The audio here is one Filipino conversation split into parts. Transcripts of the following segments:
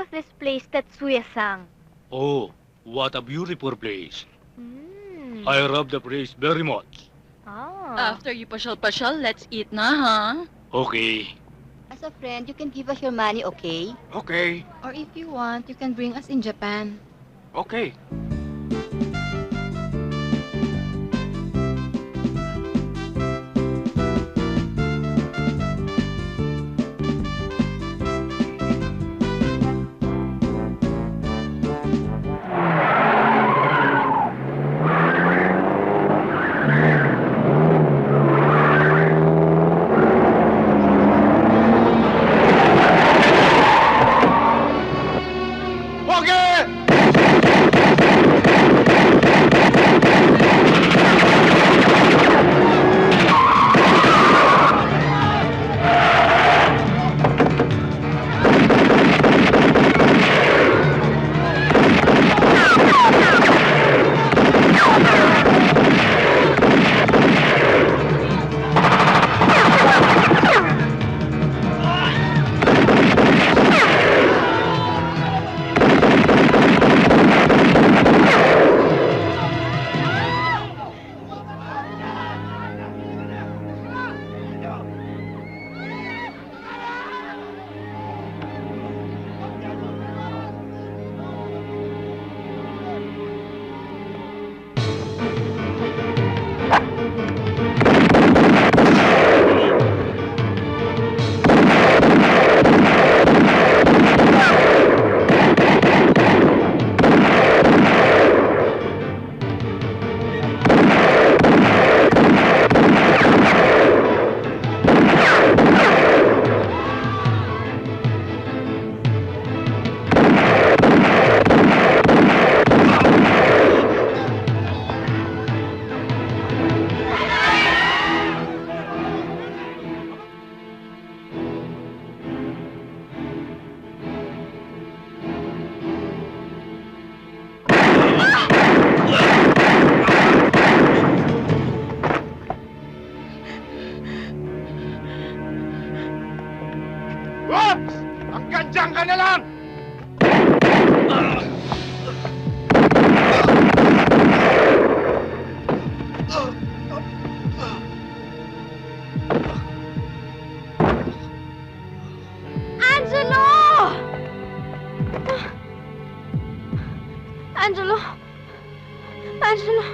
of this place, Tetsuya-san? Oh, what a beautiful place. Hmm. I love the place very much. Ah. After you pasyal-pasyal, let's eat na, ha? Okay. As a friend, you can give us your money, okay? Okay, Or if you want, you can bring us in Japan. okay. Oops! Hanggang dyan ka na lang! Angelo! Angelo! Angelo!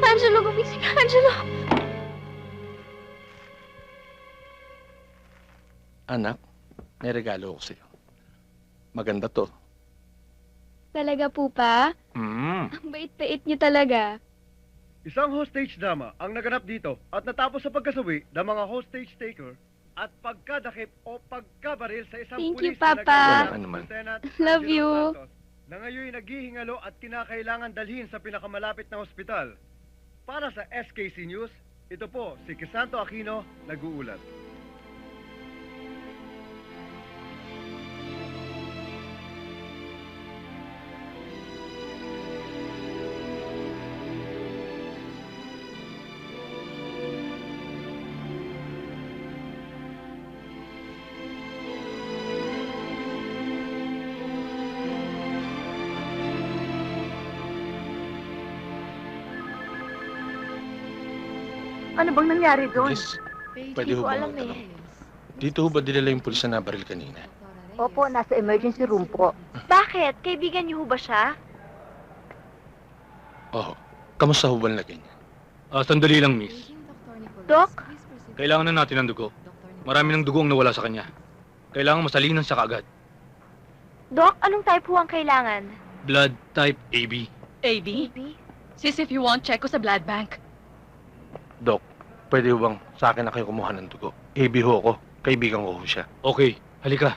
Angelo, gumising ka, Angelo! Anak, may regalo ko sa'yo. Maganda to. Talaga po pa? Hmm. Ang bait-bait niyo talaga. Isang hostage drama ang naganap dito at natapos sa pagkasawi ng mga hostage taker at pagkadakip o pagkabaril sa isang Thank you, pulis na Papa. nagkakilala, Wala naman. Lieutenant Love Angelo you. Santos, na ngayon naghihingalo at kinakailangan dalhin sa pinakamalapit na ospital. Para sa SKC News, ito po si Crisanto Aquino nag-uulat. Ano bang nangyari doon? Yes. Pwede ho ko ba alam magtanong? eh. Dito ho ba dinala yung pulis na nabaril kanina? Opo, nasa emergency room po. Bakit? Kaibigan niyo ho ba siya? Oo. Kamusta ho ba ang lagay niya? Sandali lang, miss. Doc? Kailangan na natin ng dugo. Marami ng dugo ang nawala sa kanya. Kailangan masalinan siya kaagad. Doc, anong type ho ang kailangan? Blood type AB. AB? Baby? Sis, if you want, check ko sa blood bank. Dok, pwede ho bang sa akin na kayo kumuha ng dugo? AB ho ako. Kaibigan ko ho siya. Okay, halika.